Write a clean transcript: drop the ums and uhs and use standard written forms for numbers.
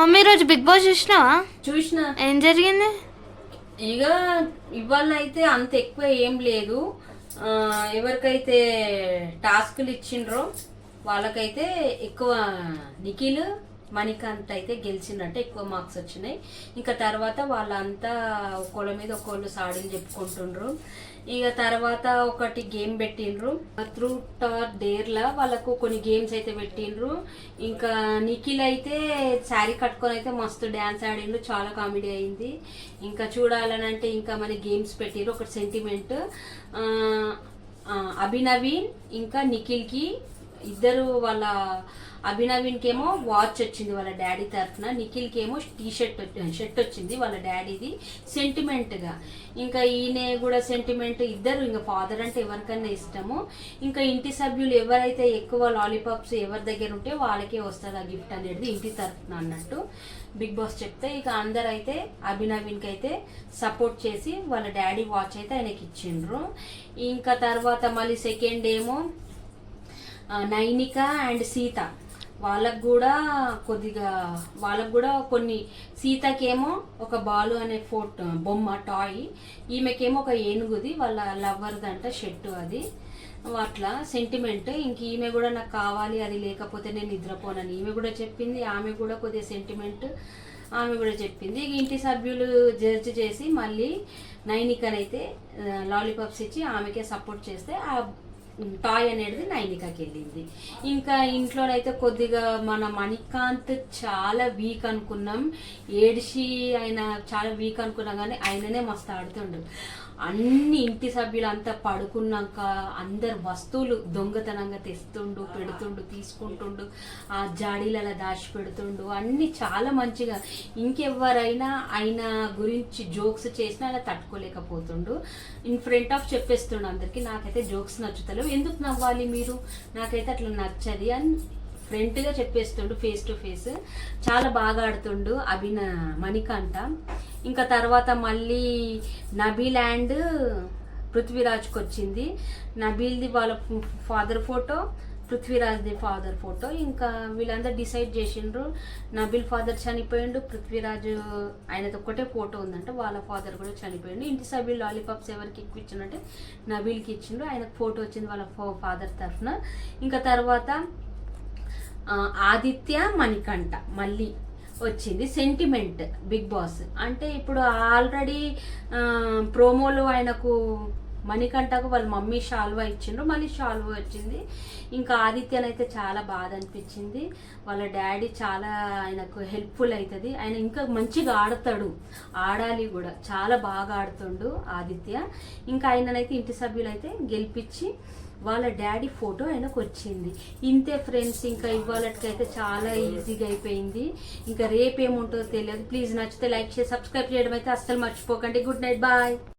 Mummy రోజు big boss చూసినావా? చూసిన. ఏం జరిగింది? ఇక ఇవాళ అయితే అంత ఎక్కువ ఏం లేదు. ఎవరికైతే టాస్క్లు ఇచ్చిండ్రో వాళ్ళకైతే ఎక్కువ నిఖిల్ మణికాంత్ అయితే గెలిచినట్టే ఎక్కువ మార్క్స్ వచ్చినాయి. ఇంకా తర్వాత వాళ్ళంతా ఒకళ్ళ మీద ఒకళ్ళు సాడీలు చెప్పుకుంటుండ్రు. ఇక తర్వాత ఒకటి గేమ్ పెట్టిండ్రు, ట్రూత్ ఆర్ డేర్ లా వాళ్ళకు కొన్ని గేమ్స్ అయితే పెట్టిండ్రు. ఇంకా నిఖిల్ అయితే శారీ కట్టుకొని అయితే మస్తు డ్యాన్స్ ఆడిండ్రు, చాలా కామెడీ అయింది. ఇంకా చూడాలని అంటే ఇంకా మన గేమ్స్ పెట్టిండ్రు. ఒకటి సెంటిమెంట్, అభినవీన్ ఇంకా నిఖిల్కి ఇద్దరు వాళ్ళ అభినవీన్కి ఏమో వాచ్ వచ్చింది వాళ్ళ డాడీ తరఫున, నిఖిల్కి ఏమో షర్ట్ వచ్చింది వాళ్ళ డాడీది సెంటిమెంట్గా. ఇంకా ఈయన కూడా సెంటిమెంట్. ఇద్దరు ఇంకా ఫాదర్ అంటే ఎవరికైనా ఇష్టము. ఇంకా ఇంటి సభ్యులు ఎవరైతే ఎక్కువ లాలీపాప్స్ ఎవరి దగ్గర ఉంటే వాళ్ళకే వస్తుంది ఆ గిఫ్ట్ అనేది ఇంటి తరఫున అన్నట్టు బిగ్ బాస్ చెప్తే. ఇక అందరైతే అభినవీన్కి అయితే సపోర్ట్ చేసి వాళ్ళ డాడీ వాచ్ అయితే ఆయనకి ఇచ్చిండ్రు. ఇంకా తర్వాత మళ్ళీ సెకండ్ ఏమో నైనిక అండ్ సీత, వాళ్ళకు కూడా కొన్ని, సీతకేమో ఒక బాలు అనే బొమ్మ టాయ్, ఈమెకేమో ఒక ఏనుగుది వాళ్ళ లవ్వర్దంట షెట్టు, అది అట్లా సెంటిమెంట్. ఇంక ఈమె కూడా నాకు కావాలి, అది లేకపోతే నేను నిద్రపోనని ఈమె కూడా చెప్పింది. ఆమె కూడా కొద్దిగా సెంటిమెంట్ ఆమె కూడా చెప్పింది. ఇక ఇంటి సభ్యులు జడ్జ్ చేసి మళ్ళీ నైనికనైతే లాలీపాప్స్ ఇచ్చి ఆమెకే సపోర్ట్ చేస్తే ఆ టాయ్ అనేది నైనికాకి వెళ్ళింది. ఇంకా ఇంట్లోనైతే కొద్దిగా మన మణికాంత్ చాలా వీక్ అనుకున్నాం, ఏడిసి ఆయన చాలా వీక్ అనుకున్నాం, కానీ ఆయననే మస్తు ఆడుతుండు. అన్ని ఇంటి సభ్యులు అంతా పడుకున్నాక అందరు వస్తువులు దొంగతనంగా తెస్తుండు, పెడుతుండు, తీసుకుంటుండు, ఆ జాడీలలో దాచి పెడుతుండు, అన్ని చాలా మంచిగా. ఇంకెవరైనా ఆయన గురించి జోక్స్ చేసినా ఆయన తట్టుకోలేకపోతుండు. ఇన్ ఫ్రంట్ ఆఫ్ చెప్పేస్తుండు అందరికి, నాకైతే జోక్స్ నచ్చుతలేవు, ఎందుకు నవ్వాలి మీరు, నాకైతే అట్లా నచ్చది అని ఫ్రంట్గా చెప్పేస్తుండు, ఫేస్ టు ఫేస్. చాలా బాగా ఆడుతుండు మణికంఠ. ఇంకా తర్వాత మళ్ళీ నబీల్ అండ్ పృథ్వీరాజ్కి వచ్చింది. నబీల్ది వాళ్ళ ఫాదర్ ఫోటో, పృథ్వీరాజ్ది ఫాదర్ ఫోటో. ఇంకా వీళ్ళందరూ డిసైడ్ చేసిండ్రు, నబీల్ ఫాదర్ చనిపోయిండు, పృథ్వీరాజ్ ఆయనతో ఒక్కటే ఫోటో ఉందంట, వాళ్ళ ఫాదర్ కూడా చనిపోయిండు. ఇంటి సభ్యులు లాలీపాప్స్ ఎవరికి ఎక్కువ ఇచ్చిందంటే నబీల్కి ఇచ్చిండ్రు, ఆయనకు ఫోటో వచ్చింది వాళ్ళ ఫాదర్ తరఫున. ఇంకా తర్వాత ఆదిత్య మణికంఠ మళ్ళీ వచ్చింది సెంటిమెంట్ బిగ్ బాస్ అంటే. ఇప్పుడు ఆల్రెడీ ప్రోమోలో ఆయనకు మణికంఠకు వాళ్ళ మమ్మీ షాల్వా ఇచ్చిండ్రు, మళ్ళీ షాల్వా వచ్చింది. ఇంకా ఆదిత్యనైతే చాలా బాధ అనిపించింది, వాళ్ళ డాడీ చాలా ఆయనకు హెల్ప్ఫుల్ అవుతుంది, ఆయన ఇంకా మంచిగా ఆడతాడు, ఆడాలి కూడా, చాలా బాగా ఆడుతుండు ఆదిత్య. ఇంకా ఆయననైతే ఇంటి సభ్యులైతే గెలిపించి వాళ్ళ డాడీ ఫోటో ఆయనకు వచ్చింది. ఇంతే ఫ్రెండ్స్, ఇంకా ఇవాళకైతే చాలా ఈజీగా అయిపోయింది. ఇంకా రేపేముంటుందో తెలియదు. ప్లీజ్ నచ్చితే లైక్ చేసి సబ్స్క్రైబ్ చేయడం అయితే అస్సలు మర్చిపోకండి. Good night, bye.